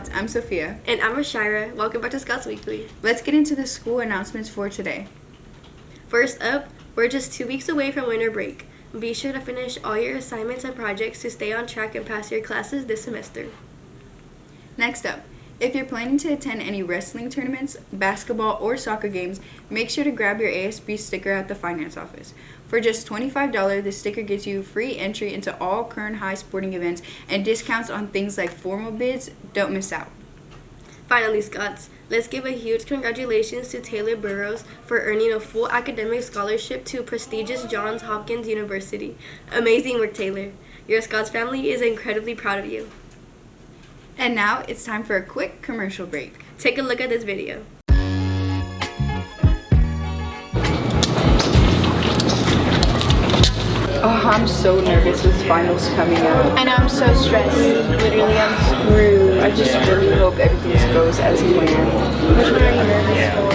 Scots. I'm Sophia. And I'm Rashira. Welcome back to Scots Weekly. Let's get into the school announcements for today. First up, we're just 2 weeks away from winter break. Be sure to finish all your assignments and projects to stay on track and pass your classes this semester. Next up, if you're planning to attend any wrestling tournaments, basketball, or soccer games, make sure to grab your ASB sticker at the finance office. For just $25, the sticker gets you free entry into all current high sporting events and discounts on things like formal bids. Don't miss out. Finally, Scots, let's give a huge congratulations to Taylor Burrows for earning a full academic scholarship to prestigious Johns Hopkins University. Amazing work, Taylor. Your Scots family is incredibly proud of you. And now it's time for a quick commercial break. Take a look at this video. Oh, I'm so nervous with finals coming up. I know, I'm so stressed. Literally, I'm screwed. I just really hope everything goes as planned. Which one are you nervous for?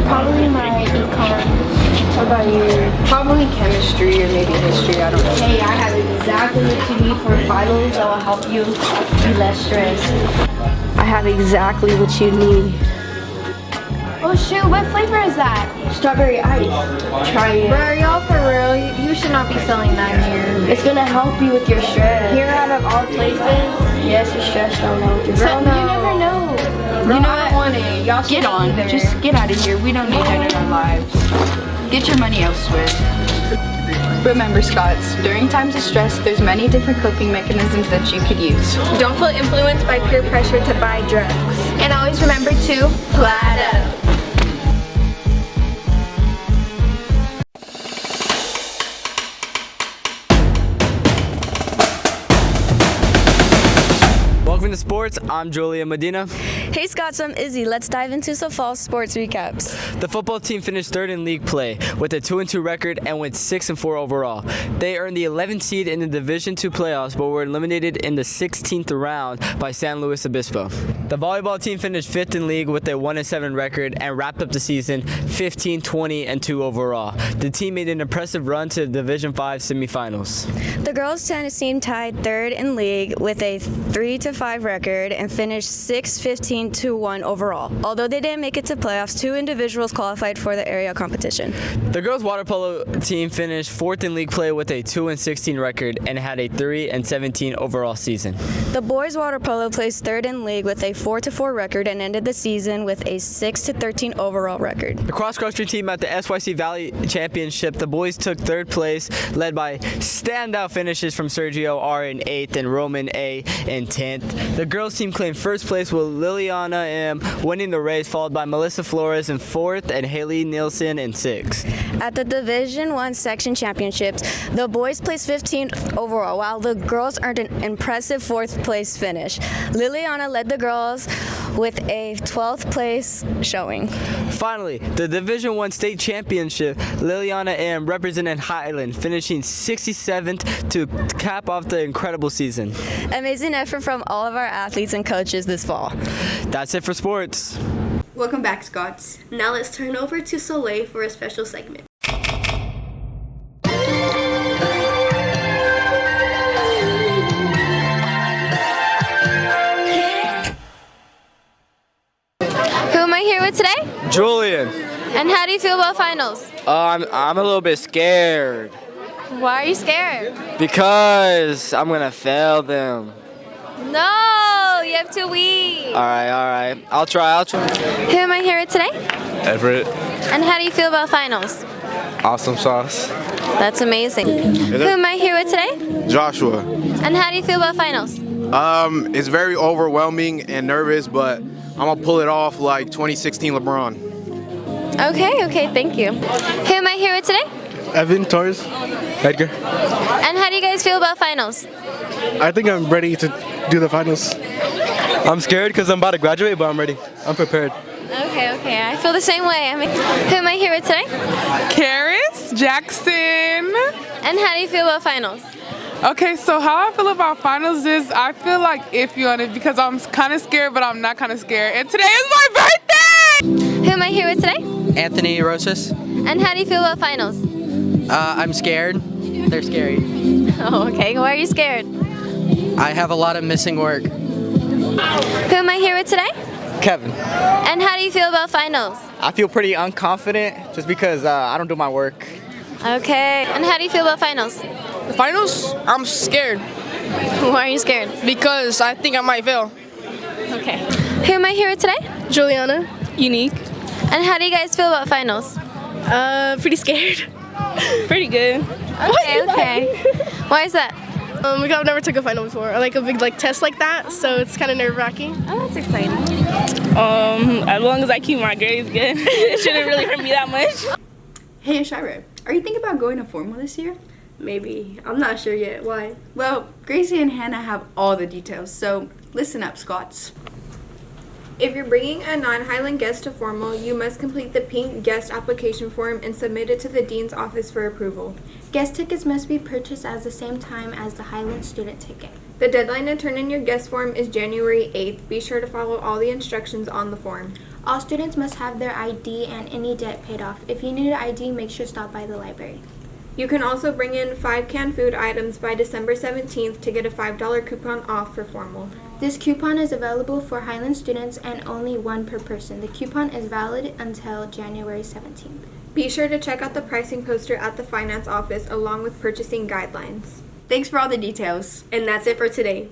Probably my econ. What about you? Probably chemistry or maybe history, I don't know. Hey, I have exactly what you need for finals that will help you be less stressed. I have exactly what you need. Oh shoot, what flavor is that? Strawberry ice. Try it. Bro, are y'all for real? You should not be selling that here. It's gonna help you with your stress. Here out of all places, yes, you're stressed out now with your girl. You never know. Bro, you know I want it. Y'all get on. Just get out of here. We don't need that in our lives. Get your money elsewhere. Remember, Scots, during times of stress, there's many different coping mechanisms that you could use. Don't feel influenced by peer pressure to buy drugs. And always remember to plat up. Welcome to sports. I'm Julia Medina. Hey Scots, I'm Izzy. Let's dive into some fall sports recaps. The football team finished third in league play with a 2-2 record and went 6-4 overall. They earned the 11th seed in the Division II playoffs, but were eliminated in the 16th round by San Luis Obispo. The volleyball team finished fifth in league with a 1-7 record and wrapped up the season 15-20-2 overall. The team made an impressive run to the Division V semifinals. The girls' tennis team tied third in league with a 3-5 record and finished 6-15-1 overall. Although they didn't make it to playoffs, 2 individuals qualified for the area competition. The girls' water polo team finished fourth in league play with a 2-16 record and had a 3-17 overall season. The boys' water polo placed third in league with a 4-4 record and ended the season with a 6-13 overall record. The cross-country team at the SYC Valley Championship, the boys took third place, led by standout finishes from Sergio R. in 8th and Roman A. in 10th. The girls' team claimed first place with Liliana M. winning the race, followed by Melissa Flores in 4th and Haley Nielsen in 6th. At the Division I section championships, the boys placed 15th overall, while the girls earned an impressive 4th place finish. Liliana led the girls with a 12th place showing. Finally, the Division I state championship, Liliana M. represented Highland, finishing 67th to cap off the incredible season. Amazing effort from all of our athletes and coaches this fall. That's it for sports. Welcome back, Scots. Now let's turn over to Soleil for a special segment. Who am I here with today? Julian. And how do you feel about finals? I'm a little bit scared Why are you scared? because I'm gonna fail them. No, you have 2 weeks. All right. I'll try. Who am I here with today? Everett. And how do you feel about finals? Awesome sauce. That's amazing. Who am I here with today? Joshua. And how do you feel about finals? It's very overwhelming and nervous, but I'm gonna pull it off like 2016 LeBron. Okay, thank you. Who am I here with today? Evan Torres. Edgar. And how do you guys feel about finals? I think I'm ready to do the finals. I'm scared because I'm about to graduate, but I'm ready. I'm prepared. Okay, I feel the same way. Who am I here with today? Karis Jackson. And how do you feel about finals? Okay, so how I feel about finals is I feel like iffy on it because I'm kind of scared, but I'm not kind of scared. And today is my birthday! Who am I here with today? Anthony Rosas. And how do you feel about finals? I'm scared. They're scary. Oh, okay. Why are you scared? I have a lot of missing work. Who am I here with today? Kevin. And how do you feel about finals? I feel pretty unconfident just because I don't do my work. Okay. And how do you feel about finals? The finals? I'm scared. Why are you scared? Because I think I might fail. Okay. Who am I here with today? Juliana. Unique. And how do you guys feel about finals? Pretty scared. Pretty good. Okay. Why is that? Because I've never took a final before, or like a big test like that, so it's kind of nerve-wracking. Oh, that's exciting. As long as I keep my grades good, it shouldn't really hurt me that much. Hey, Ashira, are you thinking about going to formal this year? Maybe. I'm not sure yet. Why? Well, Gracie and Hannah have all the details, so listen up, Scots. If you're bringing a non-Highland guest to formal, you must complete the pink guest application form and submit it to the dean's office for approval. Guest tickets must be purchased at the same time as the Highland student ticket. The deadline to turn in your guest form is January 8th. Be sure to follow all the instructions on the form. All students must have their ID and any debt paid off. If you need an ID, make sure to stop by the library. You can also bring in 5 canned food items by December 17th to get a $5 coupon off for formal. This coupon is available for Highland students and only one per person. The coupon is valid until January 17th. Be sure to check out the pricing poster at the finance office along with purchasing guidelines. Thanks for all the details. And that's it for today.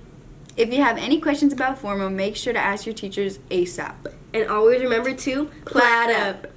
If you have any questions about formal, make sure to ask your teachers ASAP. And always remember to Plaid up!